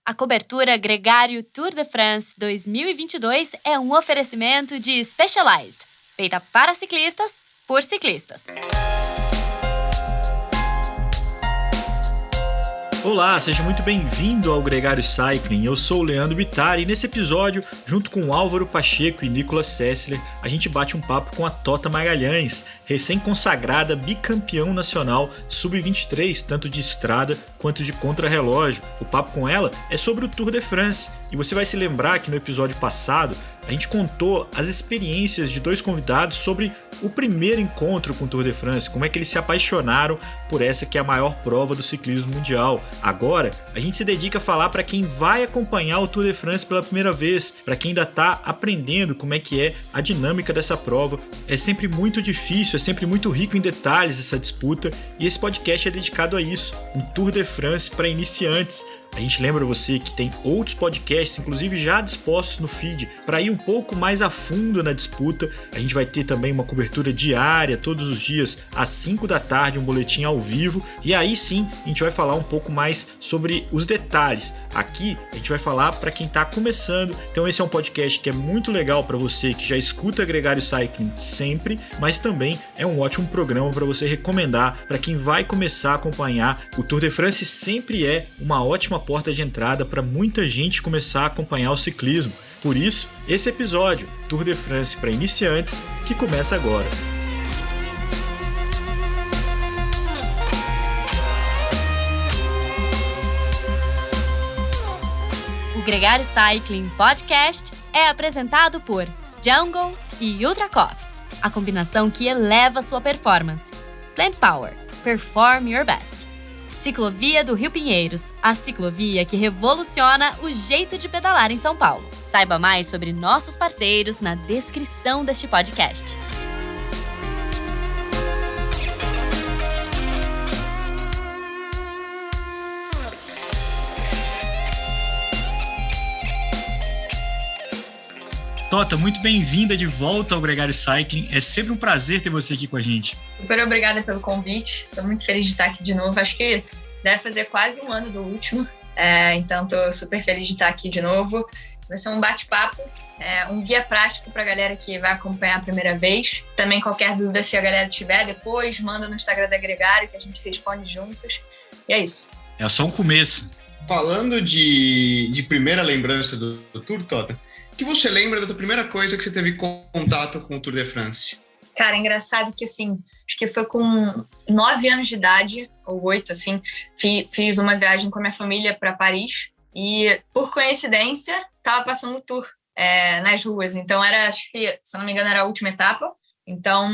A cobertura Gregário Tour de France 2022 é um oferecimento de Specialized, feita para ciclistas, por ciclistas. Olá, seja muito bem-vindo ao Gregário Cycling. Eu sou o Leandro Bittar e nesse episódio, junto com Álvaro Pacheco e Nicolas Sessler, a gente bate um papo com a Tota Magalhães, recém-consagrada bicampeão nacional sub-23, tanto de estrada quanto de contrarrelógio. O papo com ela é sobre o Tour de France e você vai se lembrar que no episódio passado a gente contou as experiências de dois convidados sobre o primeiro encontro com o Tour de France, como é que eles se apaixonaram por essa que é a maior prova do ciclismo mundial. Agora, a gente se dedica a falar para quem vai acompanhar o Tour de France pela primeira vez, para quem ainda está aprendendo como é que é a dinâmica dessa prova. É sempre muito difícil, é sempre muito rico em detalhes essa disputa, e esse podcast é dedicado a isso, um Tour de France para iniciantes. A gente lembra você que tem outros podcasts, inclusive já dispostos no feed, para ir um pouco mais a fundo na disputa. A gente vai ter também uma cobertura diária, todos os dias, às 5 da tarde, um boletim ao vivo. E aí sim, a gente vai falar um pouco mais sobre os detalhes. Aqui, a gente vai falar para quem está começando. Então esse é um podcast que é muito legal para você que já escuta Gregário Cycling sempre, mas também é um ótimo programa para você recomendar para quem vai começar a acompanhar. O Tour de France sempre é uma ótima porta de entrada para muita gente começar a acompanhar o ciclismo. Por isso, esse episódio, Tour de France para iniciantes, que começa agora. O Gregário Cycling Podcast é apresentado por Jungle e Ultra Coffee, a combinação que eleva sua performance. Plant Power, perform your best. Ciclovia do Rio Pinheiros, a ciclovia que revoluciona o jeito de pedalar em São Paulo. Saiba mais sobre nossos parceiros na descrição deste podcast. Tota, muito bem-vinda de volta ao Gregário Cycling. É sempre um prazer ter você aqui com a gente. Super obrigada pelo convite. Estou muito feliz de estar aqui de novo. Acho que deve fazer quase um ano do último. Então, estou super feliz de estar aqui de novo. Vai ser um bate-papo, um guia prático para a galera que vai acompanhar a primeira vez. Também qualquer dúvida, se a galera tiver, depois manda no Instagram da Gregário que a gente responde juntos. E é isso. É só um começo. Falando de primeira lembrança do Tour, Tota, o que você lembra da tua primeira coisa que você teve contato com o Tour de France? Cara, engraçado que, assim, acho que foi com 9 anos de idade, ou 8, assim, fiz uma viagem com a minha família para Paris e, por coincidência, tava passando o Tour nas ruas. Então, acho que, se não me engano, era a última etapa. Então,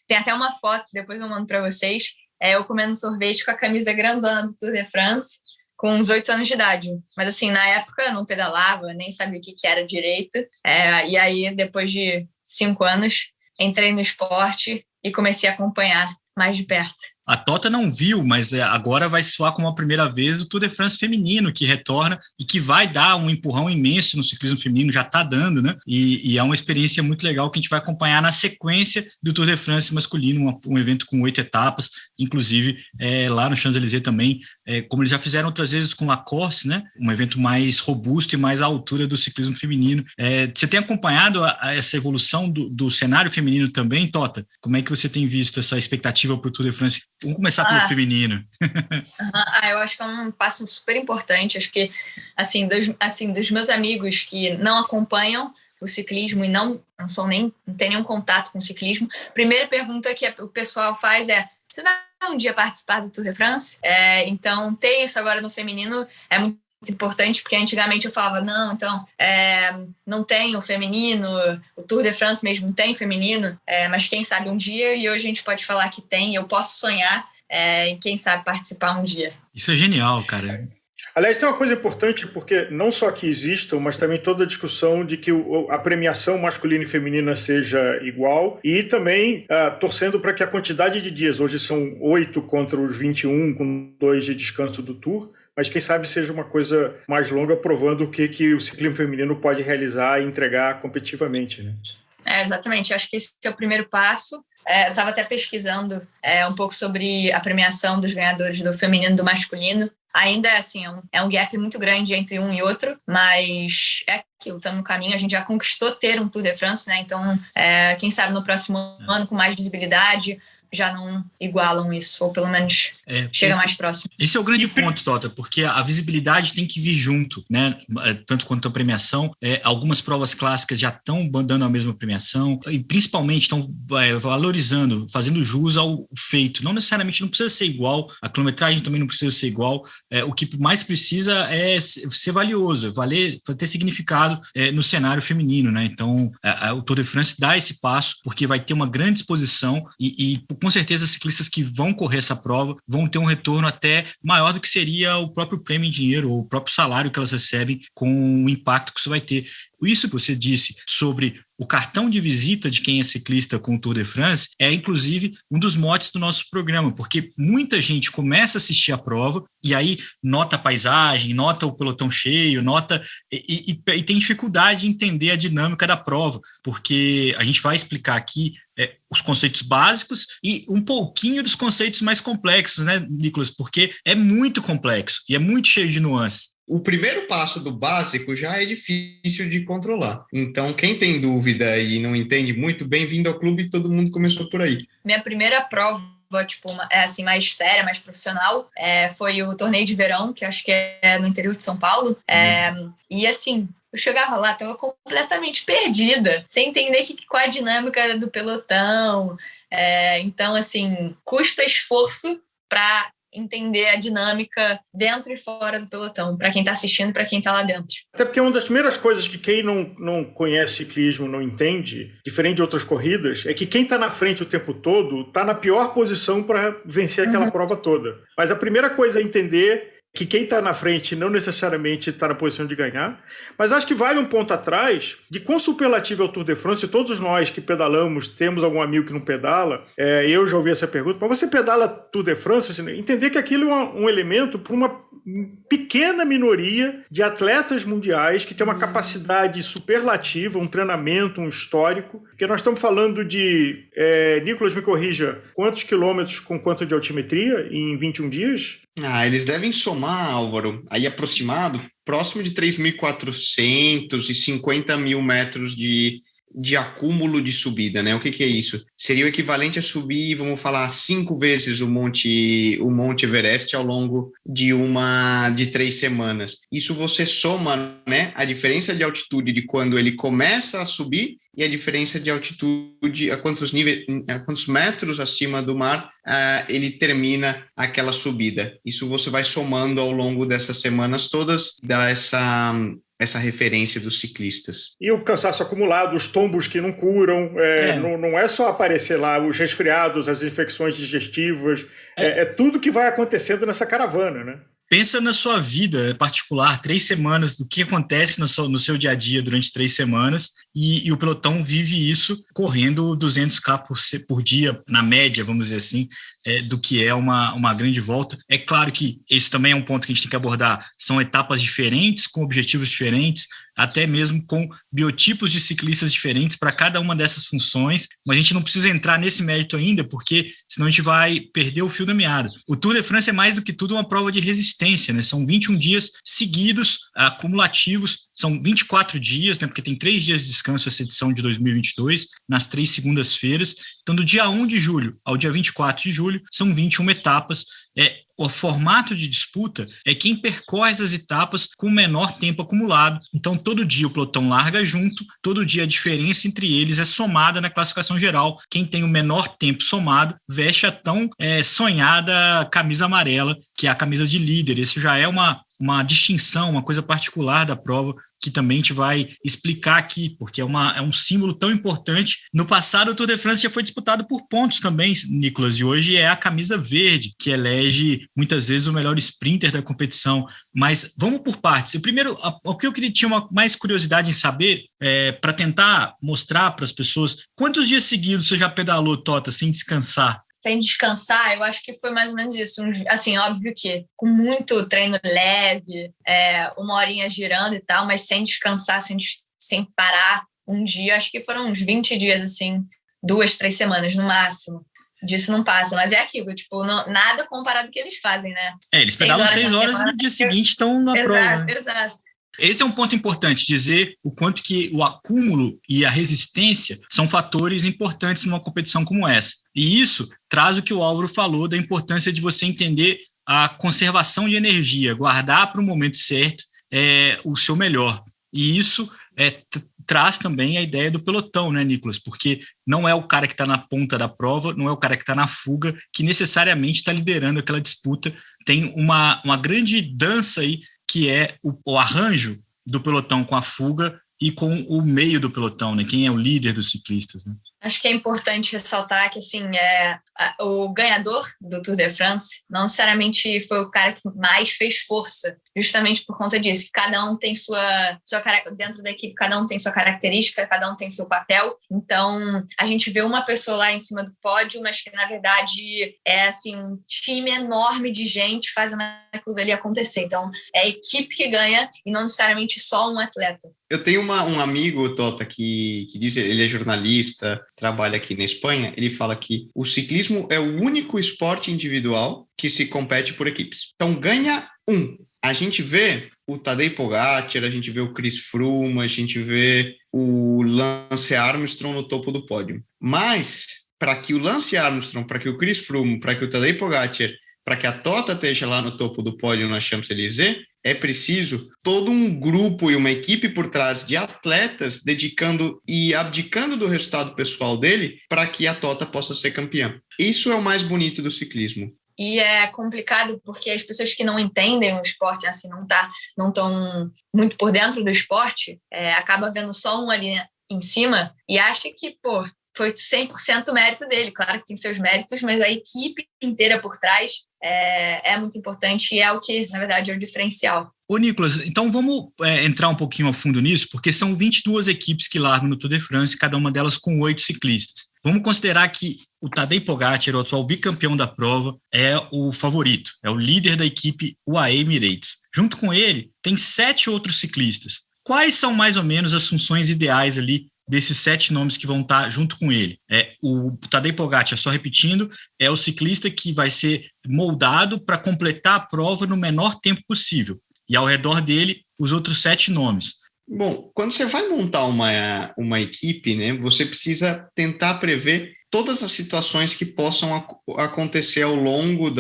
tem até uma foto, depois eu mando para vocês, eu comendo sorvete com a camisa grandona do Tour de France, com uns 8 anos de idade. Mas, assim, na época eu não pedalava, nem sabia o que era direito. E aí, depois de 5 anos, entrei no esporte e comecei a acompanhar mais de perto. A Tota não viu, mas agora vai soar como a primeira vez o Tour de France feminino, que retorna e que vai dar um empurrão imenso no ciclismo feminino, já está dando, né? E é uma experiência muito legal que a gente vai acompanhar na sequência do Tour de France masculino, um evento com 8 etapas, inclusive lá no Champs-Élysées também, como eles já fizeram outras vezes com Lacoste, né? Um evento mais robusto e mais à altura do ciclismo feminino. Você tem acompanhado essa evolução do cenário feminino também, Tota? Como é que você tem visto essa expectativa para o Tour de France? Vamos começar pelo feminino. Eu acho que é um passo super importante. Acho que, dos meus amigos que não acompanham o ciclismo e não tem nenhum contato com o ciclismo, a primeira pergunta que o pessoal faz é: você vai um dia participar do Tour de France? Então, ter isso agora no feminino é muito importante, porque antigamente eu falava, não tem o feminino, o Tour de France mesmo tem feminino, mas quem sabe um dia, e hoje a gente pode falar que tem, eu posso sonhar em quem sabe participar um dia. Isso é genial, cara. Aliás, tem uma coisa importante, porque não só que existam, mas também toda a discussão de que a premiação masculina e feminina seja igual, e também torcendo para que a quantidade de dias, hoje são 8 contra os 21, com 2 de descanso do Tour, mas quem sabe seja uma coisa mais longa, provando o que o ciclismo feminino pode realizar e entregar competitivamente, né? Exatamente, acho que esse é o primeiro passo. eu estava até pesquisando um pouco sobre a premiação dos ganhadores do feminino e do masculino. Ainda é assim, é um gap muito grande entre um e outro, mas é aquilo, estamos no caminho, a gente já conquistou ter um Tour de France, né? Então, quem sabe no próximo ano, com mais visibilidade, já não igualam isso, ou pelo menos chega mais próximo. Esse é o grande ponto, Tota, porque a visibilidade tem que vir junto, né? Tanto quanto a premiação. Algumas provas clássicas já estão dando a mesma premiação e principalmente estão valorizando, fazendo jus ao feito. Não necessariamente não precisa ser igual, a quilometragem também não precisa ser igual. O que mais precisa é ser valioso, ter significado no cenário feminino, né? Então, o Tour de France dá esse passo porque vai ter uma grande exposição e com certeza, ciclistas que vão correr essa prova vão ter um retorno até maior do que seria o próprio prêmio em dinheiro ou o próprio salário que elas recebem com o impacto que isso vai ter. Isso que você disse sobre o cartão de visita de quem é ciclista com o Tour de France é, inclusive, um dos motes do nosso programa, porque muita gente começa a assistir a prova e aí nota a paisagem, nota o pelotão cheio, nota e tem dificuldade de entender a dinâmica da prova, porque a gente vai explicar aqui os conceitos básicos e um pouquinho dos conceitos mais complexos, né, Nicolas? Porque é muito complexo e é muito cheio de nuances. O primeiro passo do básico já é difícil de controlar. Então, quem tem dúvida e não entende muito, bem-vindo ao clube, todo mundo começou por aí. Minha primeira prova, assim, mais séria, mais profissional, foi o torneio de verão, que acho que é no interior de São Paulo. E assim, eu chegava lá, estava completamente perdida, sem entender qual é a dinâmica do pelotão. Então, assim, custa esforço para entender a dinâmica dentro e fora do pelotão, para quem está assistindo e para quem está lá dentro. Até porque uma das primeiras coisas que quem não conhece ciclismo não entende, diferente de outras corridas, é que quem está na frente o tempo todo está na pior posição para vencer aquela prova toda. Mas a primeira coisa é entender que quem está na frente não necessariamente está na posição de ganhar, mas acho que vale um ponto atrás de quão superlativo é o Tour de France, e todos nós que pedalamos, temos algum amigo que não pedala, eu já ouvi essa pergunta, mas você pedala Tour de France? Assim, entender que aquilo é um elemento para uma pequena minoria de atletas mundiais que tem uma capacidade superlativa, um treinamento, um histórico, porque nós estamos falando de, Nicolas, me corrija, quantos quilômetros com quanto de altimetria em 21 dias? Eles devem somar, Álvaro, aí aproximado, próximo de 3.450 mil metros de acúmulo de subida, né? O que é isso? Seria o equivalente a subir, vamos falar, 5 vezes o Monte Everest ao longo de 3 semanas. Isso você soma, né, a diferença de altitude de quando ele começa a subir e a diferença de altitude, a quantos metros acima do mar ele termina aquela subida. Isso você vai somando ao longo dessas semanas todas, dá essa referência dos ciclistas. E o cansaço acumulado, os tombos que não curam, não é só aparecer lá os resfriados, as infecções digestivas, é tudo que vai acontecendo nessa caravana, né? Pensa na sua vida particular, 3 semanas, do que acontece no seu dia a dia durante 3 semanas, e o pelotão vive isso correndo 200km por dia, na média, vamos dizer assim, do que é uma grande volta. É claro que isso também é um ponto que a gente tem que abordar, são etapas diferentes, com objetivos diferentes, até mesmo com biotipos de ciclistas diferentes para cada uma dessas funções, mas a gente não precisa entrar nesse mérito ainda, porque senão a gente vai perder o fio da meada. O Tour de France é mais do que tudo uma prova de resistência, né? São 21 dias seguidos, acumulativos, são 24 dias, né? Porque tem 3 dias de descanso essa edição de 2022, nas 3 segundas-feiras. Então, do dia 1 de julho ao dia 24 de julho, são 21 etapas. O formato de disputa é quem percorre as etapas com o menor tempo acumulado. Então, todo dia o pelotão larga junto, todo dia a diferença entre eles é somada na classificação geral. Quem tem o menor tempo somado veste a tão sonhada camisa amarela, que é a camisa de líder. Isso já é uma distinção, uma coisa particular da prova, que também a gente vai explicar aqui, porque é um símbolo tão importante. No passado, o Tour de France já foi disputado por pontos também, Nicolas, e hoje é a camisa verde, que elege muitas vezes o melhor sprinter da competição. Mas vamos por partes. Primeiro, o que eu tinha mais curiosidade em saber, para tentar mostrar para as pessoas, quantos dias seguidos você já pedalou, Tota, sem descansar? Sem descansar, eu acho que foi mais ou menos isso. Assim, óbvio que com muito treino leve, 1 horinha girando e tal, mas sem descansar, sem parar um dia, acho que foram uns 20 dias, assim, 2, 3 semanas no máximo. Disso não passa, mas é aquilo, tipo, nada comparado com o que eles fazem, né? Eles pedalam 6 horas e no dia seguinte estão na prova. Exato. Esse é um ponto importante, dizer o quanto que o acúmulo e a resistência são fatores importantes numa competição como essa. E isso traz o que o Álvaro falou da importância de você entender a conservação de energia, guardar para o momento certo o seu melhor. E isso traz também a ideia do pelotão, né, Nicolas? Porque não é o cara que está na ponta da prova, não é o cara que está na fuga, que necessariamente está liderando aquela disputa. Tem uma grande dança aí, que é o arranjo do pelotão com a fuga e com o meio do pelotão, né? Quem é o líder dos ciclistas, né? Acho que é importante ressaltar que, assim, o ganhador do Tour de France não necessariamente foi o cara que mais fez força, justamente por conta disso, que cada um tem dentro da equipe, cada um tem sua característica, cada um tem seu papel. Então, a gente vê uma pessoa lá em cima do pódio, mas que, na verdade, é, assim, um time enorme de gente fazendo aquilo dali acontecer. Então, é a equipe que ganha e não necessariamente só um atleta. Eu tenho um amigo, Tota, que diz, ele é jornalista, trabalha aqui na Espanha, ele fala que o ciclismo é o único esporte individual que se compete por equipes. Então, ganha um. A gente vê o Tadej Pogacar, a gente vê o Chris Froome, a gente vê o Lance Armstrong no topo do pódio. Mas, para que o Lance Armstrong, para que o Chris Froome, para que o Tadej Pogacar, para que a Tota esteja lá no topo do pódio na Champs-Élysées, é preciso todo um grupo e uma equipe por trás de atletas dedicando e abdicando do resultado pessoal dele para que a Tota possa ser campeã. Isso é o mais bonito do ciclismo. E é complicado porque as pessoas que não entendem o esporte, assim, não estão muito por dentro do esporte, acaba vendo só um ali em cima e acha que, foi 100% mérito dele. Claro que tem seus méritos, mas a equipe inteira por trás é muito importante e é o que, na verdade, é o diferencial. Ô, Nicolas, então vamos entrar um pouquinho a fundo nisso, porque são 22 equipes que largam no Tour de France, cada uma delas com 8 ciclistas. Vamos considerar que o Tadej Pogacar, o atual bicampeão da prova, é o favorito, é o líder da equipe UAE Emirates. Junto com ele, tem 7 outros ciclistas. Quais são mais ou menos as funções ideais ali desses 7 nomes que vão estar junto com ele? O Tadej Pogacar, só repetindo, é o ciclista que vai ser moldado para completar a prova no menor tempo possível. E ao redor dele, os outros 7 nomes. Bom, quando você vai montar uma equipe, né, você precisa tentar prever todas as situações que possam acontecer ao longo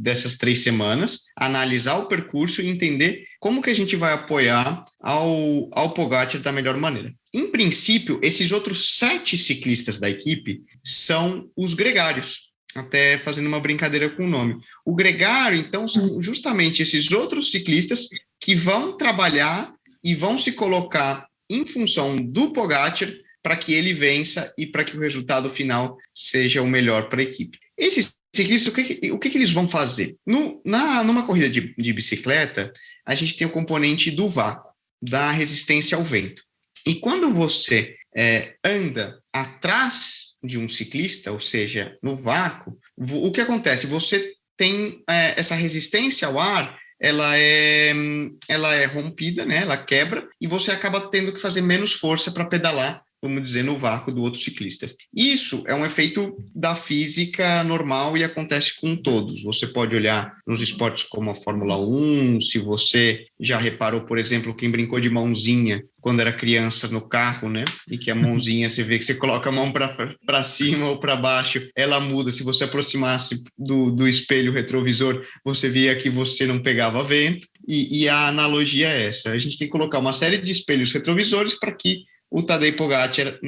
dessas 3 semanas, analisar o percurso e entender como que a gente vai apoiar ao Pogacar da melhor maneira. Em princípio, esses outros 7 ciclistas da equipe são os gregários, até fazendo uma brincadeira com o nome. O gregário, então, são justamente esses outros ciclistas que vão trabalhar e vão se colocar em função do Pogacar para que ele vença e para que o resultado final seja o melhor para a equipe. Esses ciclistas, o que eles vão fazer? Numa corrida de bicicleta, a gente tem o componente do vácuo, da resistência ao vento. E quando você anda atrás de um ciclista, ou seja, no vácuo, o que acontece? Você tem essa resistência ao ar, ela é rompida, né? Ela quebra, e você acaba tendo que fazer menos força para pedalar, vamos dizer, no vácuo do outro ciclista. Isso é um efeito da física normal e acontece com todos. Você pode olhar nos esportes como a Fórmula 1, se você já reparou, por exemplo, quem brincou de mãozinha quando era criança no carro, né? E que a mãozinha, você vê que você coloca a mão para cima ou para baixo, ela muda. Se você aproximasse do espelho retrovisor, você via que você não pegava vento. E a analogia é essa. A gente tem que colocar uma série de espelhos retrovisores para que o Tadej Pogacar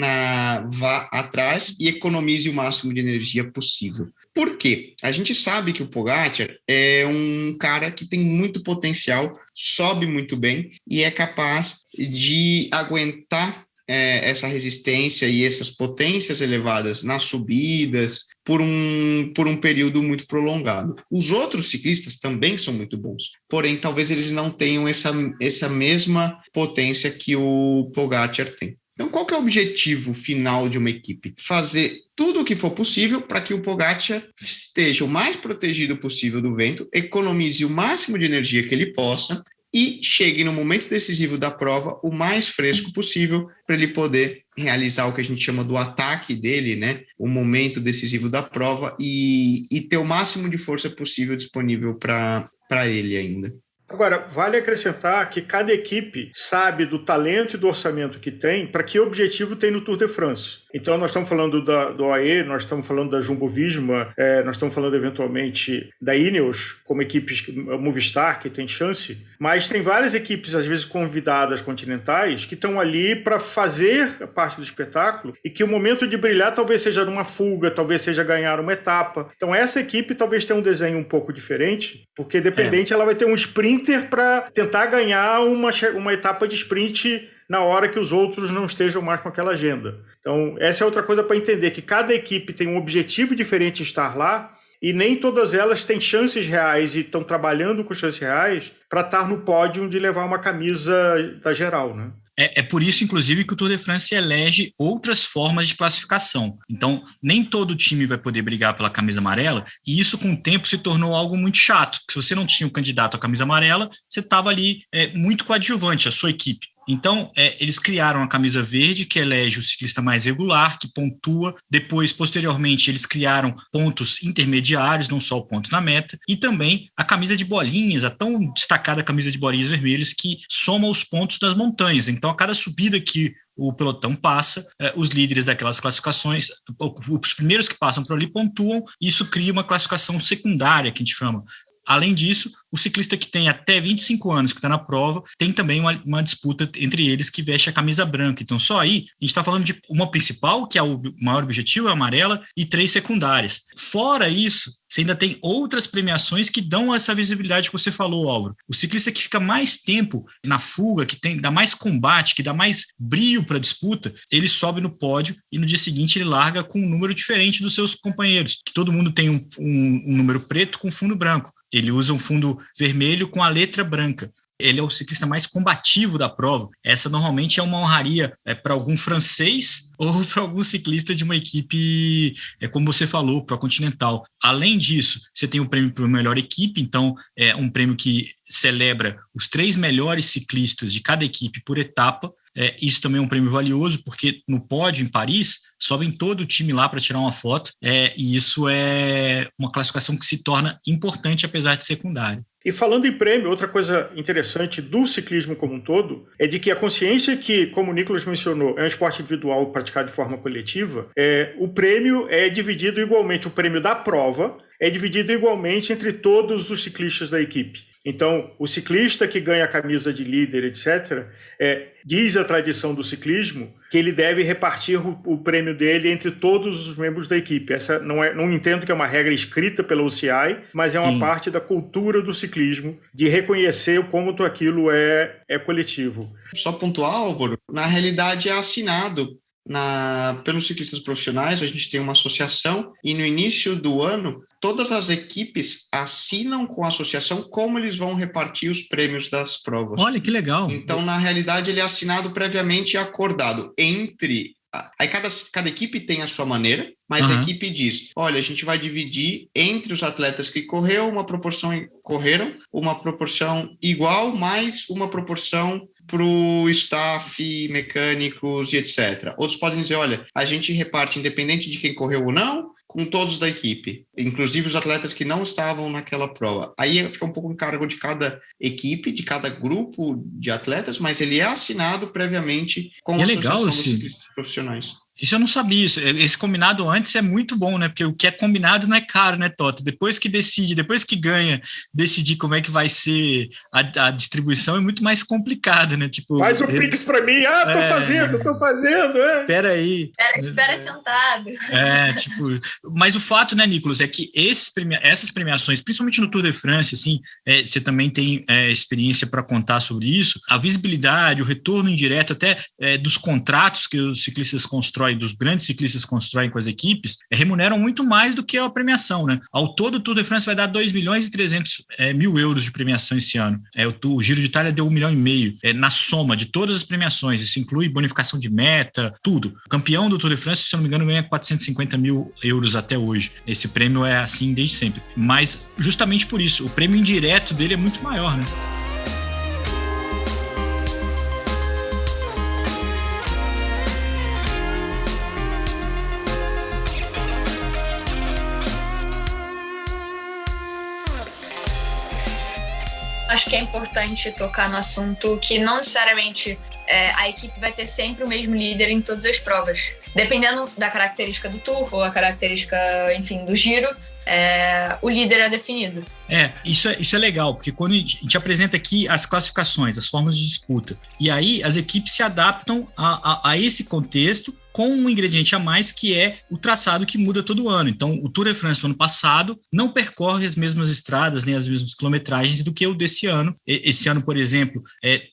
vá atrás e economize o máximo de energia possível. Por quê? A gente sabe que o Pogacar é um cara que tem muito potencial, sobe muito bem e é capaz de aguentar essa resistência e essas potências elevadas nas subidas por um período muito prolongado. Os outros ciclistas também são muito bons, porém talvez eles não tenham essa mesma potência que o Pogacar tem. Então, qual que é o objetivo final de uma equipe? Fazer tudo o que for possível para que o Pogacar esteja o mais protegido possível do vento, economize o máximo de energia que ele possa e chegue no momento decisivo da prova o mais fresco possível para ele poder realizar o que a gente chama do ataque dele, né? O momento decisivo da prova e ter o máximo de força possível disponível para ele ainda. Agora, vale acrescentar que cada equipe sabe do talento e do orçamento que tem para que objetivo tem no Tour de France. Então, nós estamos falando do AE, nós estamos falando da Jumbo-Visma, nós estamos falando, eventualmente, da Ineos, como equipes, Movistar, que tem chance, mas tem várias equipes, às vezes convidadas continentais, que estão ali para fazer parte do espetáculo e que o momento de brilhar talvez seja numa fuga, talvez seja ganhar uma etapa. Então, essa equipe talvez tenha um desenho um pouco diferente, porque, dependente, ela vai ter um sprint para tentar ganhar uma etapa de sprint na hora que os outros não estejam mais com aquela agenda. Então, essa é outra coisa para entender, que cada equipe tem um objetivo diferente de estar lá e nem todas elas têm chances reais e estão trabalhando com chances reais para estar no pódio de levar uma camisa da geral, né? É por isso, inclusive, que o Tour de France elege outras formas de classificação. Então, nem todo time vai poder brigar pela camisa amarela, e isso, com o tempo, se tornou algo muito chato, porque se você não tinha um candidato à camisa amarela, você estava ali muito coadjuvante, a sua equipe. Então, eles criaram a camisa verde, que elege o ciclista mais regular, que pontua. Depois, posteriormente, eles criaram pontos intermediários, não só o ponto na meta, e também a camisa de bolinhas, a tão destacada camisa de bolinhas vermelhas, que soma os pontos das montanhas. Então, a cada subida que o pelotão passa, os líderes daquelas classificações, os primeiros que passam por ali pontuam, e isso cria uma classificação secundária, que a gente chama. Além disso, o ciclista que tem até 25 anos, que está na prova, tem também uma disputa entre eles que veste a camisa branca. Então, só aí, a gente está falando de uma principal, que é o maior objetivo, a amarela, e 3 secundárias. Fora isso, você ainda tem outras premiações que dão essa visibilidade que você falou, Álvaro. O ciclista que fica mais tempo na fuga, que dá mais combate, que dá mais brilho para a disputa, ele sobe no pódio e no dia seguinte ele larga com um número diferente dos seus companheiros, que todo mundo tem um número preto com fundo branco. Ele usa um fundo vermelho com a letra branca. Ele é o ciclista mais combativo da prova. Essa normalmente é uma honraria para algum francês ou para algum ciclista de uma equipe, como você falou, para a Continental. Além disso, você tem o prêmio para a melhor equipe, então é um prêmio que celebra os 3 melhores ciclistas de cada equipe por etapa. Isso também é um prêmio valioso, porque no pódio em Paris sobem todo o time lá para tirar uma foto, e isso é uma classificação que se torna importante, apesar de secundária. E falando em prêmio, outra coisa interessante do ciclismo como um todo é de que a consciência que, como o Nicolas mencionou, é um esporte individual praticado de forma coletiva, o prêmio é dividido igualmente, o prêmio da prova é dividido igualmente entre todos os ciclistas da equipe. Então, o ciclista que ganha a camisa de líder, etc., diz a tradição do ciclismo que ele deve repartir o prêmio dele entre todos os membros da equipe. Essa não entendo que é uma regra escrita pela UCI, mas é uma parte da cultura do ciclismo, de reconhecer o quanto aquilo é coletivo. Só pontuar, Álvaro, na realidade é assinado pelos ciclistas profissionais. A gente tem uma associação e no início do ano todas as equipes assinam com a associação como eles vão repartir os prêmios das provas. Olha, que legal. Então, na realidade, ele é assinado previamente e acordado entre... Aí cada equipe tem a sua maneira, mas a equipe diz, olha, a gente vai dividir entre os atletas que correram uma proporção igual, mais uma proporção para o staff, mecânicos e etc. Outros podem dizer, olha, a gente reparte independente de quem correu ou não, com todos da equipe, inclusive os atletas que não estavam naquela prova. Aí fica um pouco em cargo de cada equipe, de cada grupo de atletas, mas ele é assinado previamente com a Associação dos Ciclistas Profissionais. Isso eu não sabia. Esse combinado antes é muito bom, né? Porque o que é combinado não é caro, né, Tota? Depois que decide, depois que ganha, decidir como é que vai ser a distribuição é muito mais complicado, né? Tipo, faz o Pix pra mim. Tô fazendo. Espera aí. Espera sentado. Mas o fato, né, Nicolas, é que essas premiações, principalmente no Tour de France, assim, você também tem experiência para contar sobre isso, a visibilidade, o retorno indireto até dos contratos que os ciclistas constroem, dos grandes ciclistas constroem com as equipes, remuneram muito mais do que a premiação, né? Ao todo, o Tour de France vai dar 2.300.000 euros de premiação esse ano. O Giro de Itália deu 1,5 milhão, na soma de todas as premiações. Isso inclui bonificação de meta, tudo. O campeão do Tour de France, se eu não me engano, ganha 450.000 euros até hoje. Esse prêmio é assim desde sempre. Mas, justamente por isso, o prêmio indireto dele é muito maior, né? acho que é importante tocar no assunto que não necessariamente a equipe vai ter sempre o mesmo líder em todas as provas. Dependendo da característica do Tour ou a característica, enfim, do giro, o líder é definido. Isso é legal, porque quando a gente apresenta aqui as classificações, as formas de disputa, e aí as equipes se adaptam a esse contexto com um ingrediente a mais, que é o traçado que muda todo ano. Então, o Tour de France do ano passado não percorre as mesmas estradas, nem as mesmas quilometragens do que o desse ano. Esse ano, por exemplo,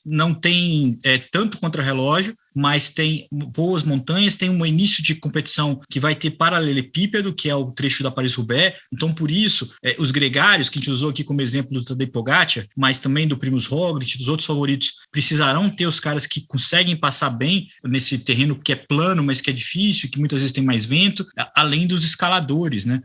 não tem tanto contrarrelógio, mas tem boas montanhas, tem um início de competição que vai ter paralelepípedo, que é o trecho da Paris-Roubaix. Então, por isso, os gregários, que a gente usou aqui como exemplo do Tadej Pogacar, mas também do Primož Roglič, dos outros favoritos, precisarão ter os caras que conseguem passar bem nesse terreno que é plano, mas que é difícil, que muitas vezes tem mais vento, além dos escaladores, né?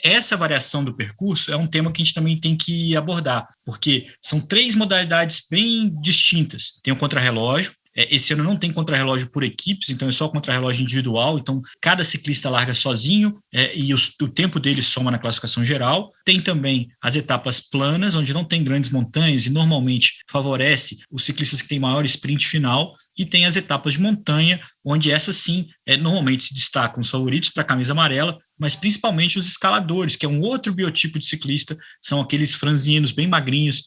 Essa variação do percurso é um tema que a gente também tem que abordar, porque são 3 modalidades bem distintas. Tem o contrarrelógio. Esse ano não tem contrarrelógio por equipes, então é só contrarrelógio individual, então cada ciclista larga sozinho e o tempo dele soma na classificação geral. Tem também as etapas planas, onde não tem grandes montanhas e normalmente favorece os ciclistas que têm maior sprint final. E tem as etapas de montanha, onde essas sim, normalmente se destacam os favoritos para a camisa amarela, mas principalmente os escaladores, que é um outro biotipo de ciclista, são aqueles franzinos bem magrinhos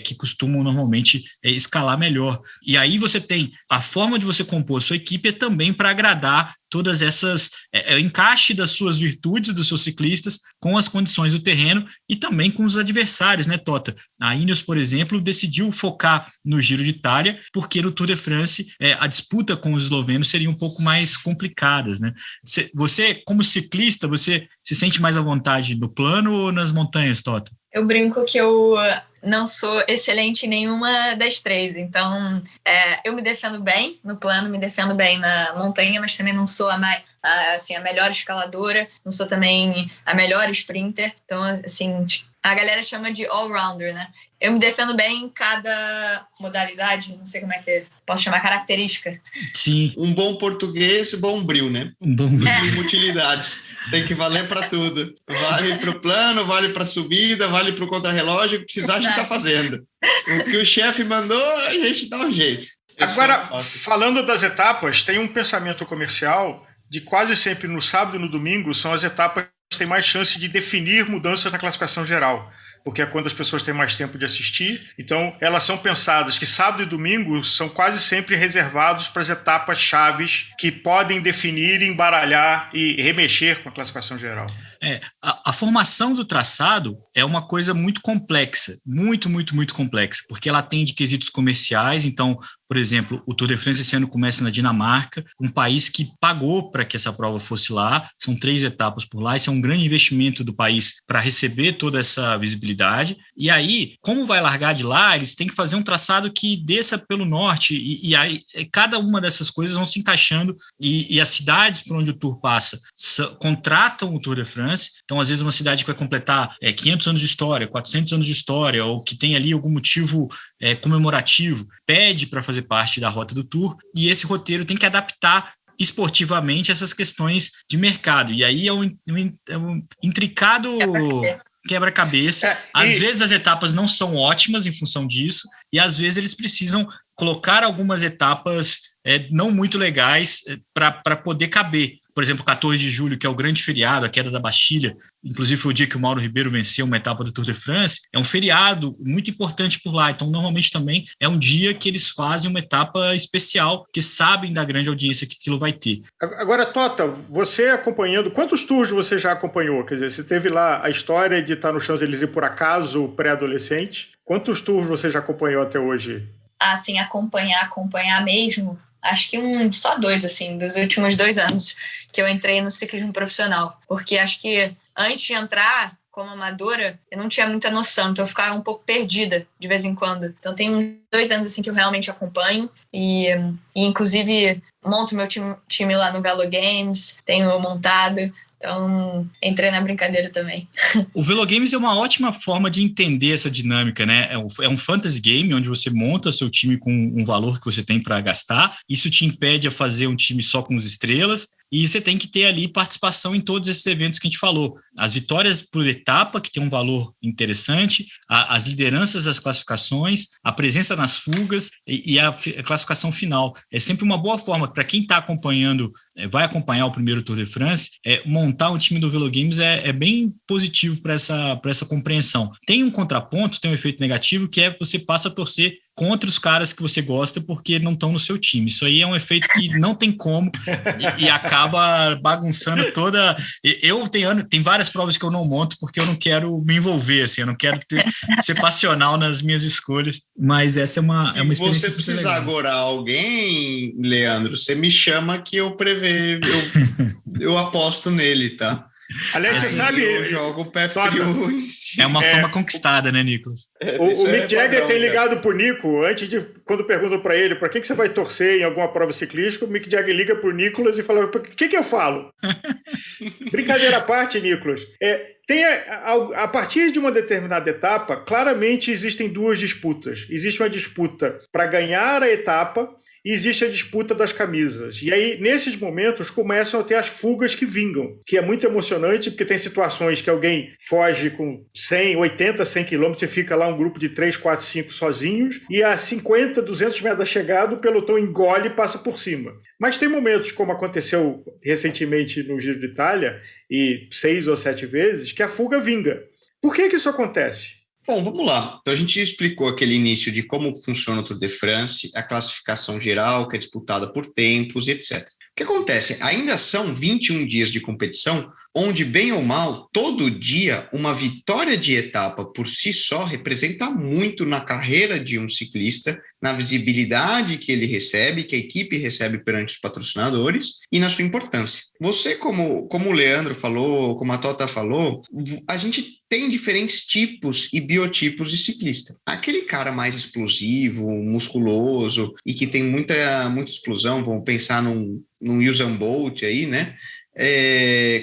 que costumam normalmente escalar melhor. E aí você tem a forma de você compor a sua equipe também para agradar todas essas, o encaixe das suas virtudes dos seus ciclistas com as condições do terreno e também com os adversários, né, Tota? A Ineos, por exemplo, decidiu focar no Giro de Itália, porque no Tour de France a disputa com os eslovenos seria um pouco mais complicadas, né? Você, como ciclista, você se sente mais à vontade no plano ou nas montanhas, Tota? Eu brinco que eu não sou excelente em nenhuma das 3, então eu me defendo bem no plano, me defendo bem na montanha, mas também não sou a melhor escaladora, não sou também a melhor sprinter, então assim, a galera chama de all-rounder, né? Eu me defendo bem em cada modalidade, não sei como é que posso chamar, característica. Sim. Um bom português, bom bril, né? Um bom bril. Utilidades. Tem que valer para tudo. Vale para o plano, vale para a subida, vale para o contrarrelógio, o que precisar a gente está fazendo. O que o chefe mandou, a gente dá um jeito. Agora, falando das etapas, tem um pensamento comercial de quase sempre no sábado e no domingo são as etapas que têm mais chance de definir mudanças na classificação geral, porque é quando as pessoas têm mais tempo de assistir. Então, elas são pensadas que sábado e domingo são quase sempre reservados para as etapas chaves que podem definir, embaralhar e remexer com a classificação geral. A formação do traçado é uma coisa muito complexa, muito, muito, muito complexa, porque ela atende quesitos comerciais. Então, por exemplo, o Tour de France esse ano começa na Dinamarca, um país que pagou para que essa prova fosse lá, são 3 etapas por lá, esse é um grande investimento do país para receber toda essa visibilidade. E aí, como vai largar de lá, eles têm que fazer um traçado que desça pelo norte, e aí cada uma dessas coisas vão se encaixando, e as cidades por onde o Tour passa contratam o Tour de France. Então, às vezes, uma cidade que vai completar 500 anos de história, 400 anos de história, ou que tem ali algum motivo comemorativo, pede para fazer parte da rota do Tour, e esse roteiro tem que adaptar esportivamente essas questões de mercado. E aí é um intricado quebra-cabeça. Às vezes as etapas não são ótimas em função disso, e às vezes eles precisam colocar algumas etapas não muito legais para poder caber. Por exemplo, 14 de julho, que é o grande feriado, a queda da Bastilha, inclusive foi o dia que o Mauro Ribeiro venceu uma etapa do Tour de France, é um feriado muito importante por lá. Então, normalmente também é um dia que eles fazem uma etapa especial, porque sabem da grande audiência que aquilo vai ter. Agora, Tota, você acompanhando, quantos tours você já acompanhou? Quer dizer, você teve lá a história de estar no Champs-Élysées por acaso, pré-adolescente. Quantos tours você já acompanhou até hoje? Assim, acompanhar mesmo. Acho que só 2, assim, dos últimos 2 anos que eu entrei no ciclismo profissional. Porque acho que antes de entrar como amadora, eu não tinha muita noção, então eu ficava um pouco perdida de vez em quando. Então tem uns 2 anos assim que eu realmente acompanho e inclusive monto meu time lá no Velo Games, tenho montado. Então, entrei na brincadeira também. O Velo Games é uma ótima forma de entender essa dinâmica, né? É um fantasy game onde você monta seu time com um valor que você tem para gastar. Isso te impede a fazer um time só com as estrelas. e você tem que ter ali participação em todos esses eventos que a gente falou. As vitórias por etapa, que tem um valor interessante, as lideranças das classificações, a presença nas fugas e a classificação final. É sempre uma boa forma para quem está acompanhando, vai acompanhar o primeiro Tour de France, montar um time do Velo Games é bem positivo para essa compreensão. Tem um contraponto, tem um efeito negativo, que é você passa a torcer contra os caras que você gosta porque não estão no seu time. Isso aí é um efeito que não tem como e acaba bagunçando toda... Tem várias provas que eu não monto porque eu não quero me envolver, assim, eu não quero ser passional nas minhas escolhas, mas essa é uma experiência. Se você precisar agora alguém, Leandro, você me chama que eu eu aposto nele, tá? Aliás, você sabe... Eu jogo pé frio em cima. É uma fama conquistada, né, Nicolas? O Mick Jagger tem ligado pro Nico, quando perguntam para ele para que você vai torcer em alguma prova ciclística, o Mick Jagger liga pro Nicolas e fala, o que eu falo? Brincadeira à parte, Nicolas. A partir de uma determinada etapa, claramente existem duas disputas. Existe uma disputa para ganhar a etapa, e existe a disputa das camisas. E aí, nesses momentos, começam a ter as fugas que vingam, que é muito emocionante, porque tem situações que alguém foge com 80, 100 quilômetros e fica lá um grupo de 3, 4, 5 sozinhos, e a 50, 200 metros da chegada, o pelotão engole e passa por cima. Mas tem momentos, como aconteceu recentemente no Giro de Itália, e 6 ou 7 vezes, que a fuga vinga. Por que isso acontece? Bom, vamos lá. Então, a gente explicou aquele início de como funciona o Tour de France, a classificação geral, que é disputada por tempos e etc. O que acontece? Ainda são 21 dias de competição, onde, bem ou mal, todo dia, uma vitória de etapa por si só representa muito na carreira de um ciclista, na visibilidade que ele recebe, que a equipe recebe perante os patrocinadores e na sua importância. Você, como o Leandro falou, como a Tota falou, a gente tem diferentes tipos e biotipos de ciclista. Aquele cara mais explosivo, musculoso e que tem muita explosão, vamos pensar num Usain Bolt aí, né?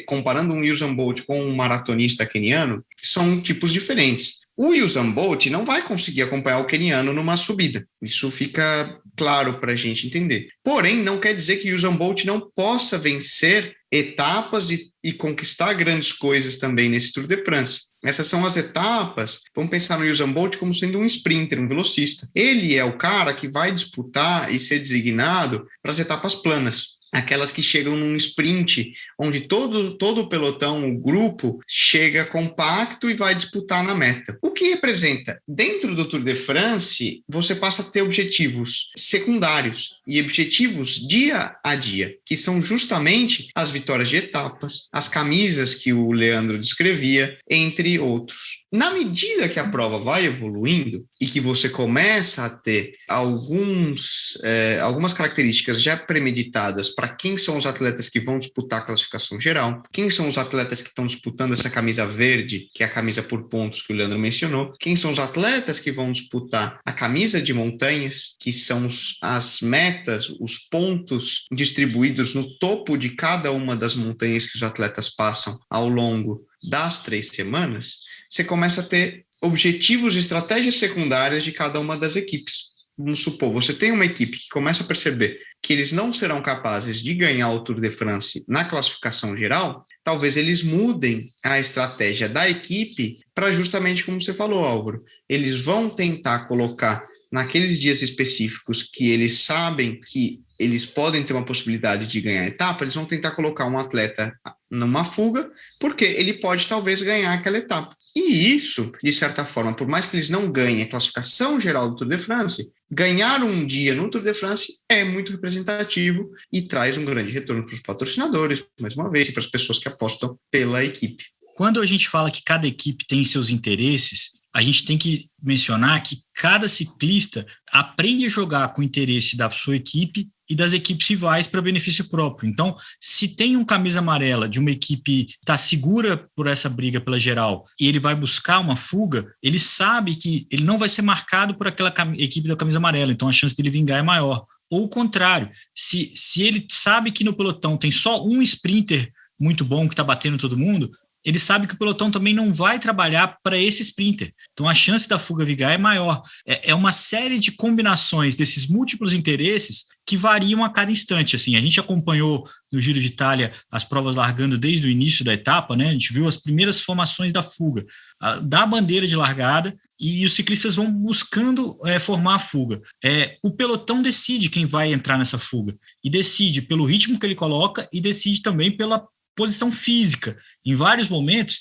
Comparando um Usain Bolt com um maratonista queniano, são tipos diferentes. O Usain Bolt não vai conseguir acompanhar o queniano numa subida. Isso fica claro para a gente entender. Porém, não quer dizer que o Usain Bolt não possa vencer etapas e conquistar grandes coisas também nesse Tour de France. Essas são as etapas, vamos pensar no Usain Bolt como sendo um sprinter, um velocista. Ele é o cara que vai disputar e ser designado para as etapas planas. Aquelas que chegam num sprint, onde todo o pelotão, o grupo, chega compacto e vai disputar na meta. O que representa? Dentro do Tour de France, você passa a ter objetivos secundários e objetivos dia a dia, que são justamente as vitórias de etapas, as camisas que o Leandro descrevia, entre outros. Na medida que a prova vai evoluindo e que você começa a ter algumas características já premeditadas para quem são os atletas que vão disputar a classificação geral, quem são os atletas que estão disputando essa camisa verde, que é a camisa por pontos que o Leandro mencionou, quem são os atletas que vão disputar a camisa de montanhas, que são as metas, os pontos distribuídos no topo de cada uma das montanhas que os atletas passam ao longo das 3 semanas, você começa a ter objetivos e estratégias secundárias de cada uma das equipes. Vamos supor, você tem uma equipe que começa a perceber que eles não serão capazes de ganhar o Tour de France na classificação geral, talvez eles mudem a estratégia da equipe para justamente como você falou, Álvaro. Eles vão tentar colocar naqueles dias específicos que eles sabem que eles podem ter uma possibilidade de ganhar a etapa, eles vão tentar colocar um atleta numa fuga, porque ele pode talvez ganhar aquela etapa. E isso, de certa forma, por mais que eles não ganhem a classificação geral do Tour de France, ganhar um dia no Tour de France é muito representativo e traz um grande retorno para os patrocinadores, mais uma vez, e para as pessoas que apostam pela equipe. Quando a gente fala que cada equipe tem seus interesses, a gente tem que mencionar que cada ciclista aprende a jogar com o interesse da sua equipe e das equipes rivais para benefício próprio. Então, se tem um camisa amarela de uma equipe que está segura por essa briga pela geral e ele vai buscar uma fuga, ele sabe que ele não vai ser marcado por aquela equipe da camisa amarela, então a chance dele vingar é maior. Ou o contrário, se ele sabe que no pelotão tem só um sprinter muito bom que está batendo todo mundo, ele sabe que o pelotão também não vai trabalhar para esse sprinter. Então, a chance da fuga vigar é maior. É uma série de combinações desses múltiplos interesses que variam a cada instante. Assim, a gente acompanhou no Giro de Itália as provas largando desde o início da etapa, né? A gente viu as primeiras formações da fuga, da bandeira de largada, e os ciclistas vão buscando formar a fuga. O pelotão decide quem vai entrar nessa fuga, e decide pelo ritmo que ele coloca e decide também pela posição física. Em vários momentos,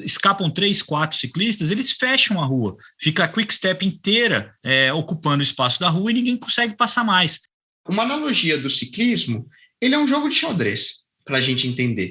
escapam 3, 4 ciclistas, eles fecham a rua, fica a Quick Step inteira ocupando o espaço da rua e ninguém consegue passar mais. Uma analogia do ciclismo, ele é um jogo de xadrez, para a gente entender.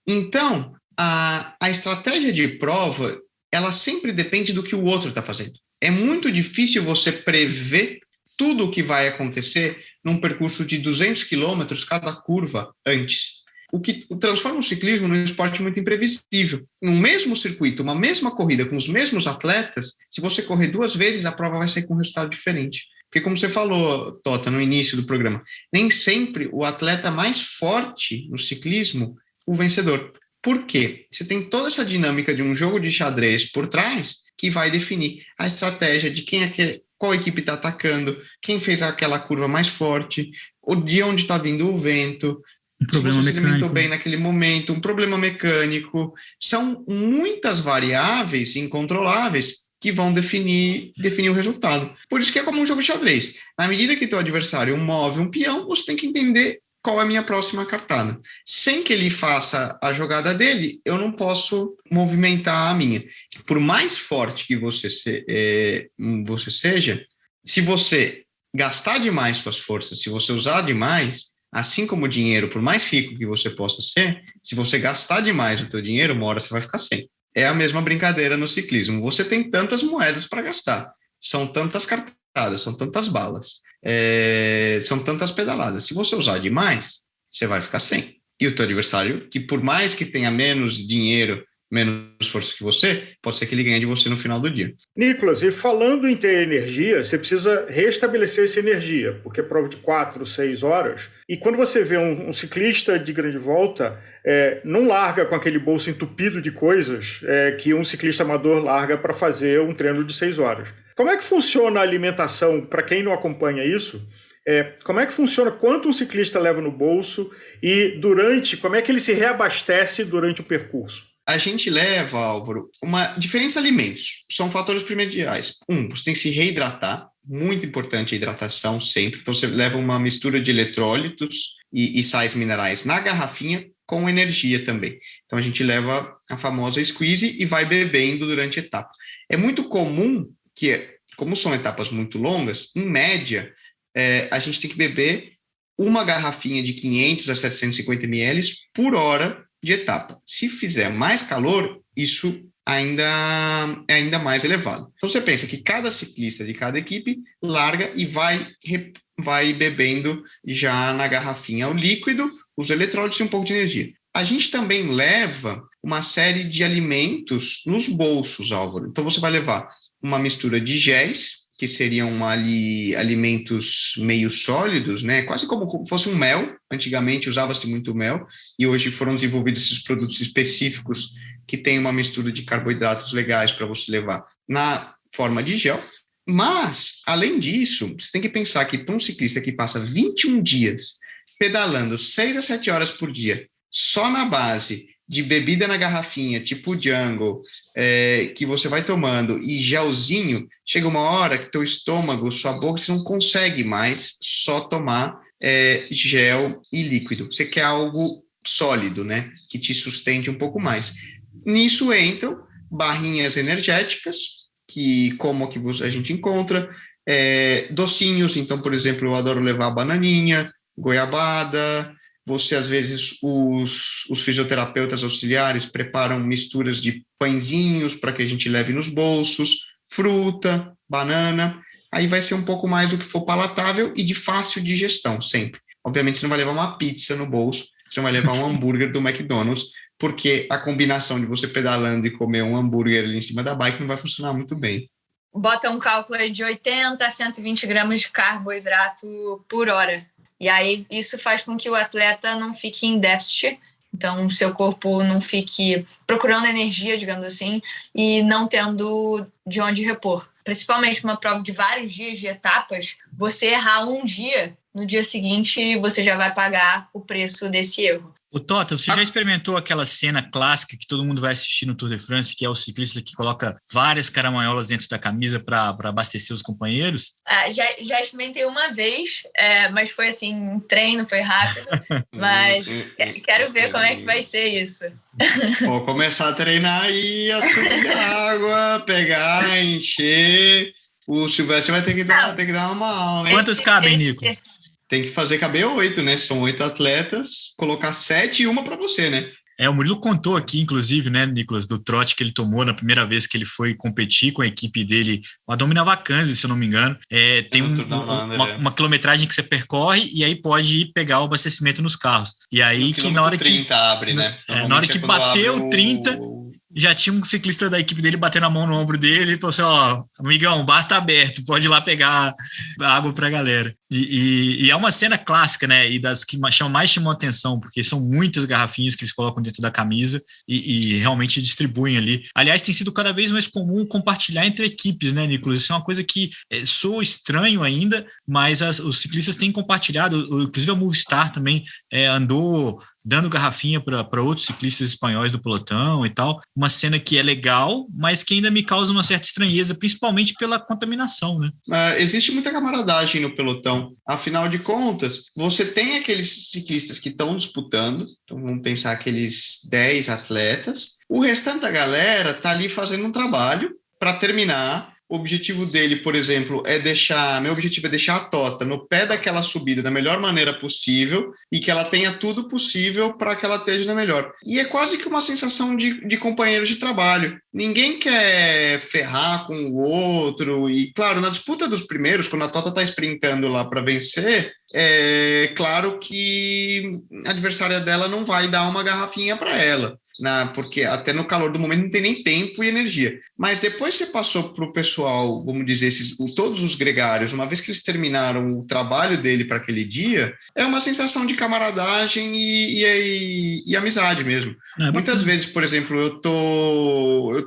Então, a estratégia de prova, ela sempre depende do que o outro está fazendo. É muito difícil você prever tudo o que vai acontecer num percurso de 200 quilômetros cada curva antes. O que transforma o ciclismo num esporte muito imprevisível. No mesmo circuito, uma mesma corrida com os mesmos atletas, se você correr 2 vezes, a prova vai sair com um resultado diferente. Porque como você falou, Tota, no início do programa, nem sempre o atleta mais forte no ciclismo, o vencedor. Por quê? Você tem toda essa dinâmica de um jogo de xadrez por trás que vai definir a estratégia de qual equipe está atacando, quem fez aquela curva mais forte, de onde está vindo o vento, um problema se você mecânico. se alimentou bem naquele momento, um problema mecânico. São muitas variáveis incontroláveis que vão definir o resultado. Por isso que é como um jogo de xadrez. Na medida que teu adversário move um peão, você tem que entender qual é a minha próxima cartada. Sem que ele faça a jogada dele, eu não posso movimentar a minha. Por mais forte que você seja, se você gastar demais suas forças, se você usar demais, assim como o dinheiro, por mais rico que você possa ser, se você gastar demais o teu dinheiro, uma hora você vai ficar sem. É a mesma brincadeira no ciclismo. Você tem tantas moedas para gastar, são tantas cartadas, são tantas balas, são tantas pedaladas. Se você usar demais, você vai ficar sem. E o teu adversário, que por mais que tenha menos dinheiro, menos força que você, pode ser que ele ganhe de você no final do dia. Nicolas, e falando em ter energia, você precisa restabelecer essa energia, porque é prova de 4, 6 horas. E quando você vê um ciclista de grande volta, não larga com aquele bolso entupido de coisas que um ciclista amador larga para fazer um treino de 6 horas. Como é que funciona a alimentação para quem não acompanha isso? Como é que funciona, quanto um ciclista leva no bolso e como é que ele se reabastece durante o percurso? A gente leva, Álvaro, uma diferença de alimentos. São fatores primordiais. Você tem que se reidratar. Muito importante a hidratação sempre. Então, você leva uma mistura de eletrólitos e sais minerais na garrafinha com energia também. Então, a gente leva a famosa squeeze e vai bebendo durante a etapa. É muito comum que, como são etapas muito longas, em média, a gente tem que beber uma garrafinha de 500 a 750 ml por hora de etapa. Se fizer mais calor, isso é ainda mais elevado. Então, você pensa que cada ciclista de cada equipe larga e vai bebendo já na garrafinha o líquido, os eletrólitos e um pouco de energia. A gente também leva uma série de alimentos nos bolsos, Álvaro. Então, você vai levar uma mistura de géis, que seriam ali alimentos meio sólidos, né? Quase como fosse um mel. Antigamente usava-se muito mel e hoje foram desenvolvidos esses produtos específicos que têm uma mistura de carboidratos legais para você levar na forma de gel. Mas, além disso, você tem que pensar que para um ciclista que passa 21 dias pedalando 6 a 7 horas por dia, só na base de bebida na garrafinha, tipo Jungle, que você vai tomando, e gelzinho, chega uma hora que teu estômago, sua boca, você não consegue mais só tomar gel e líquido. Você quer algo sólido, né? Que te sustente um pouco mais. Nisso entram barrinhas energéticas, como a gente encontra, docinhos. Então, por exemplo, eu adoro levar bananinha, goiabada. Você, às vezes, os fisioterapeutas auxiliares preparam misturas de pãezinhos para que a gente leve nos bolsos, fruta, banana. Aí vai ser um pouco mais do que for palatável e de fácil digestão, sempre. Obviamente, você não vai levar uma pizza no bolso, você não vai levar um hambúrguer do McDonald's, porque a combinação de você pedalando e comer um hambúrguer ali em cima da bike não vai funcionar muito bem. Bota um cálculo aí de 80 a 120 gramas de carboidrato por hora. E aí isso faz com que o atleta não fique em déficit Então, o seu corpo não fique procurando energia, digamos assim, e não tendo de onde repor. Principalmente uma prova de vários dias de etapas, você errar um dia, no dia seguinte você já vai pagar o preço desse erro. Ô, Tota, você já experimentou aquela cena clássica que todo mundo vai assistir no Tour de France, que é o ciclista que coloca várias caramanholas dentro da camisa para abastecer os companheiros? Já experimentei uma vez, mas foi assim, um treino, foi rápido, mas quero ver como é que vai ser isso. Vou começar a treinar e a subir a água, pegar, encher. O Silvestre vai ter que dar uma aula, hein? Quantas cabem, Nicolas? Tem que fazer caber 8, né? São 8 atletas, colocar 7 e uma para você, né? O Murilo contou aqui, inclusive, né, Nicolas, do trote que ele tomou na primeira vez que ele foi competir com a equipe dele, a Domina Vacanze, se eu não me engano. Tem uma quilometragem que você percorre e aí pode ir pegar o abastecimento nos carros. E aí que na hora 30 que abre, né? Na hora que bateu 30, já tinha um ciclista da equipe dele batendo a mão no ombro dele e falou assim, amigão, o bar tá aberto, pode ir lá pegar água pra galera. E é uma cena clássica, né, e das que mais chamam a atenção, porque são muitas garrafinhas que eles colocam dentro da camisa e realmente distribuem ali. Aliás, tem sido cada vez mais comum compartilhar entre equipes, né, Nicolas? Isso é uma coisa que soa estranho ainda, mas os ciclistas têm compartilhado, inclusive a Movistar também andou dando garrafinha para outros ciclistas espanhóis do pelotão e tal. Uma cena que é legal, mas que ainda me causa uma certa estranheza, principalmente pela contaminação, né? Existe muita camaradagem no pelotão. Afinal de contas, você tem aqueles ciclistas que estão disputando, então vamos pensar aqueles 10 atletas. O restante da galera está ali fazendo um trabalho para terminar. O objetivo dele, por exemplo, meu objetivo é deixar a Tota no pé daquela subida da melhor maneira possível e que ela tenha tudo possível para que ela esteja na melhor. E é quase que uma sensação de companheiros de trabalho. Ninguém quer ferrar com o outro e, claro, na disputa dos primeiros, quando a Tota está sprintando lá para vencer, é claro que a adversária dela não vai dar uma garrafinha para ela. Porque até no calor do momento não tem nem tempo e energia. Mas depois você passou para o pessoal, vamos dizer, todos os gregários, uma vez que eles terminaram o trabalho dele para aquele dia, é uma sensação de camaradagem e amizade mesmo. Muitas vezes, por exemplo, eu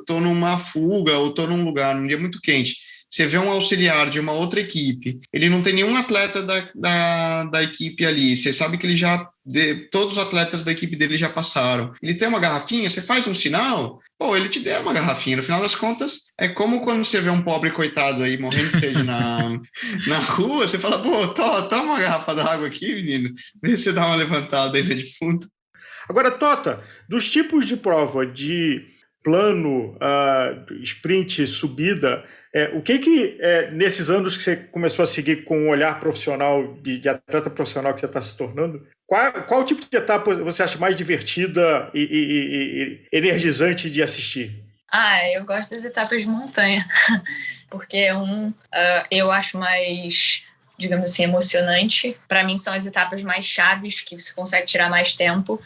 tô numa fuga ou tô num lugar, num dia muito quente, você vê um auxiliar de uma outra equipe, ele não tem nenhum atleta da equipe ali, você sabe que todos os atletas da equipe dele já passaram. Ele tem uma garrafinha, você faz um sinal, ele te deu uma garrafinha. No final das contas, é como quando você vê um pobre coitado aí morrendo de sede na rua, você fala, toma uma garrafa d'água aqui, menino, vê se você dá uma levantada aí no defunto. Agora, Tota, dos tipos de prova de plano, sprint, subida, o que nesses anos que você começou a seguir com um olhar profissional, de atleta profissional que você está se tornando, qual tipo de etapa você acha mais divertida e energizante de assistir? Eu gosto das etapas de montanha, porque eu acho mais, digamos assim, emocionante. Para mim são as etapas mais chaves, que você consegue tirar mais tempo.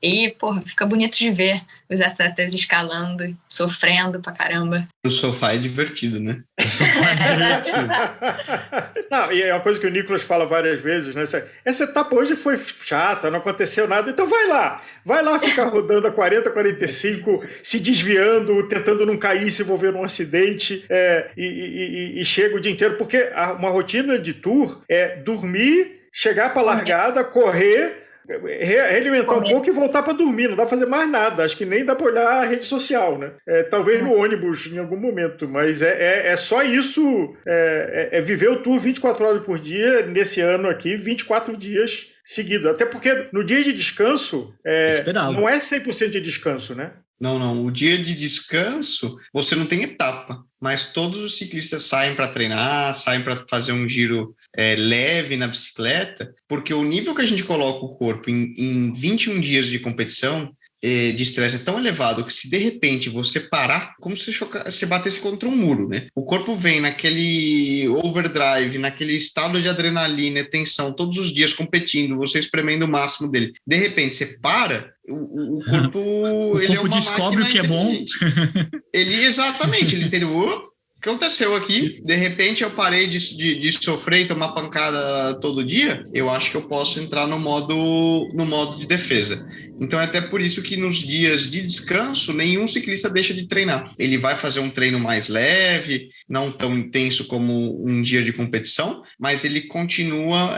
E, fica bonito de ver os atletas escalando, sofrendo pra caramba. O sofá é divertido, né? O sofá é divertido. Não, e é uma coisa que o Nicolas fala várias vezes, né? Essa etapa hoje foi chata, não aconteceu nada, então vai lá ficar rodando a 40, 45, se desviando, tentando não cair, se envolver num acidente, e chega o dia inteiro, porque uma rotina de tour é dormir, chegar pra largada, correr, realimentar um pouco e voltar para dormir. Não dá para fazer mais nada. Acho que nem dá para olhar a rede social, né? Talvez no ônibus em algum momento, mas é só isso. Viver o tour 24 horas por dia, nesse ano aqui, 24 dias seguidos. Até porque no dia de descanso não é 100% de descanso, né? Não. O dia de descanso, você não tem etapa, mas todos os ciclistas saem para treinar, saem para fazer um giro leve na bicicleta, porque o nível que a gente coloca o corpo em 21 dias de competição de estresse é tão elevado que se de repente você parar, como se você batesse contra um muro, né? O corpo vem naquele overdrive, naquele estado de adrenalina e tensão, todos os dias competindo, você espremendo o máximo dele. De repente você para, o corpo... O corpo descobre o que é bom. Exatamente, ele entendeu... Aconteceu aqui, de repente eu parei de sofrer e tomar pancada todo dia, eu acho que eu posso entrar no modo de defesa. Então é até por isso que nos dias de descanso, nenhum ciclista deixa de treinar. Ele vai fazer um treino mais leve, não tão intenso como um dia de competição, mas ele continua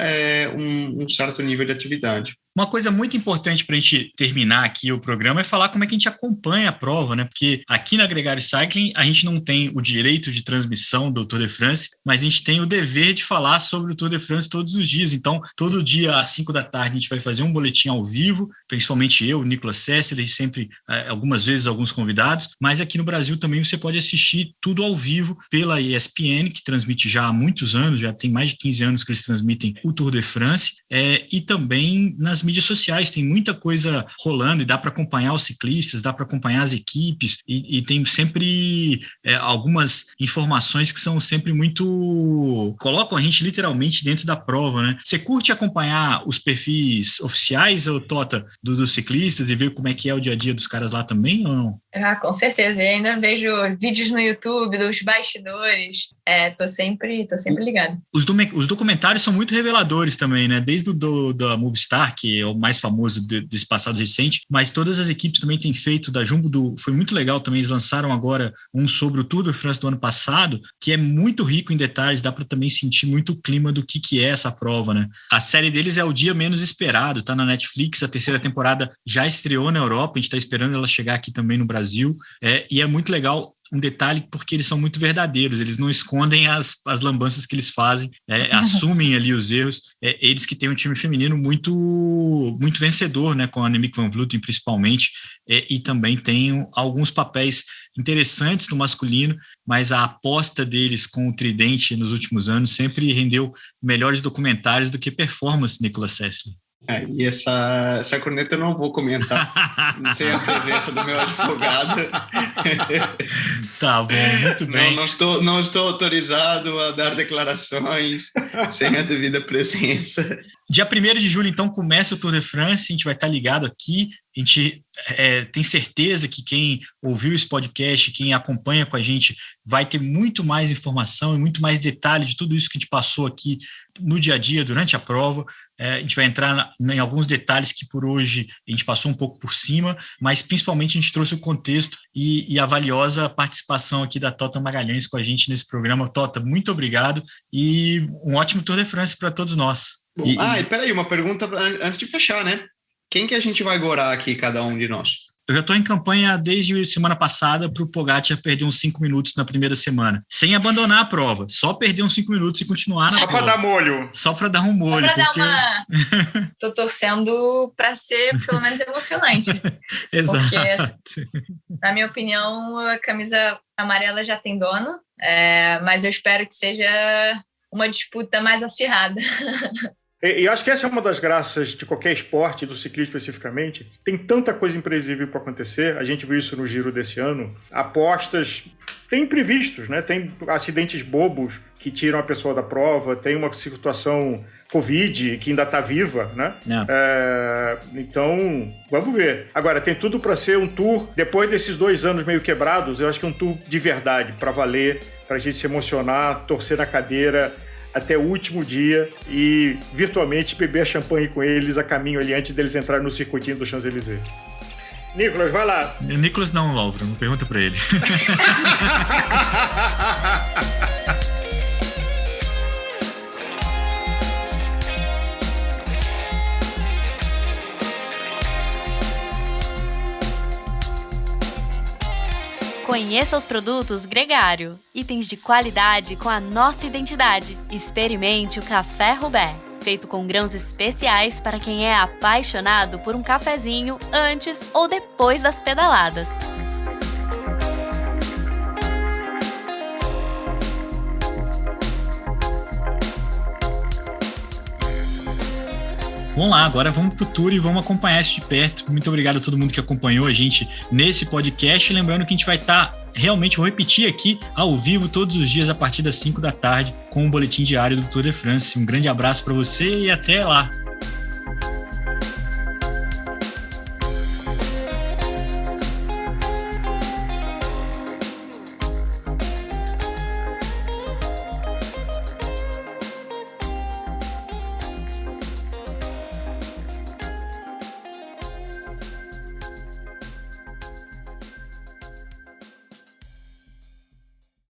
um certo nível de atividade. Uma coisa muito importante para a gente terminar aqui o programa é falar como é que a gente acompanha a prova, né? Porque aqui na Gregário Cycling a gente não tem o direito de transmissão do Tour de France, mas a gente tem o dever de falar sobre o Tour de France todos os dias. Então, todo dia às 5 da tarde a gente vai fazer um boletim ao vivo, principalmente eu, o Nicolas Sessler, e sempre, algumas vezes, alguns convidados, mas aqui no Brasil também você pode assistir tudo ao vivo pela ESPN, que transmite já há muitos anos, já tem mais de 15 anos que eles transmitem o Tour de France, e também nas mídias sociais, tem muita coisa rolando e dá para acompanhar os ciclistas, dá para acompanhar as equipes e tem sempre algumas informações que são sempre muito... colocam a gente literalmente dentro da prova, né? Você curte acompanhar os perfis oficiais, ou Tota, dos ciclistas e ver como é que é o dia a dia dos caras lá também, ou não? Com certeza, e ainda vejo vídeos no YouTube dos bastidores, tô sempre ligado. Os documentários são muito reveladores também, né? Desde o da Movistar, que é o mais famoso desse passado recente, mas todas as equipes também têm feito, da Jumbo, foi muito legal também, eles lançaram agora um sobre o Tour de France do ano passado, que é muito rico em detalhes, dá para também sentir muito o clima do que é essa prova, né? A série deles é O Dia Menos Esperado, tá na Netflix, a 3ª temporada já estreou na Europa, a gente tá esperando ela chegar aqui também no Brasil, e é muito legal um detalhe, porque eles são muito verdadeiros, eles não escondem as lambanças que eles fazem, assumem ali os erros, eles que têm um time feminino muito, muito vencedor, né, com a Annemiek van Vleuten principalmente, e também tem alguns papéis interessantes no masculino, mas a aposta deles com o tridente nos últimos anos sempre rendeu melhores documentários do que performance, Nicolas Sessler. E essa corneta eu não vou comentar, sem a presença do meu advogado. Tá bom, muito bem. Não estou autorizado a dar declarações sem a devida presença. Dia 1º de julho, então, começa o Tour de France, a gente vai estar ligado aqui, a gente tem certeza que quem ouviu esse podcast, quem acompanha com a gente, vai ter muito mais informação e muito mais detalhe de tudo isso que a gente passou aqui no dia a dia, durante a prova. A gente vai entrar em alguns detalhes que por hoje a gente passou um pouco por cima, mas principalmente a gente trouxe o contexto e a valiosa participação aqui da Tota Magalhães com a gente nesse programa. Tota, muito obrigado e um ótimo Tour de France para todos nós. E peraí, uma pergunta antes de fechar, né? Quem que a gente vai gorar aqui, cada um de nós? Eu já estou em campanha desde semana passada para o Pogacar perder uns 5 minutos na primeira semana, sem abandonar a prova, só perder uns 5 minutos e continuar na prova. Só para dar molho. Só para dar um molho. Tô torcendo para ser pelo menos emocionante. Exato. Porque, na minha opinião, a camisa amarela já tem dono, mas eu espero que seja uma disputa mais acirrada. E acho que essa é uma das graças de qualquer esporte, do ciclismo especificamente. Tem tanta coisa imprevisível para acontecer. A gente viu isso no Giro desse ano. Apostas, tem imprevistos, né? Tem acidentes bobos que tiram a pessoa da prova. Tem uma situação Covid que ainda está viva, né? Então, vamos ver. Agora, tem tudo para ser um tour, depois desses 2 anos meio quebrados, eu acho que é um tour de verdade, para valer, para a gente se emocionar, torcer na cadeira até o último dia e virtualmente beber champanhe com eles a caminho ali antes deles entrarem no circuitinho do Champs-Élysées. Nicolas, vai lá. Nicolas não, Álvaro, não pergunta para ele. Conheça os produtos Gregário, itens de qualidade com a nossa identidade. Experimente o Café Roubaix, feito com grãos especiais para quem é apaixonado por um cafezinho antes ou depois das pedaladas. Vamos lá, agora vamos pro Tour e vamos acompanhar isso de perto. Muito obrigado a todo mundo que acompanhou a gente nesse podcast. Lembrando que a gente vai estar, realmente, vou repetir aqui, ao vivo, todos os dias, a partir das 5 da tarde, com o boletim diário do Tour de France. Um grande abraço para você e até lá!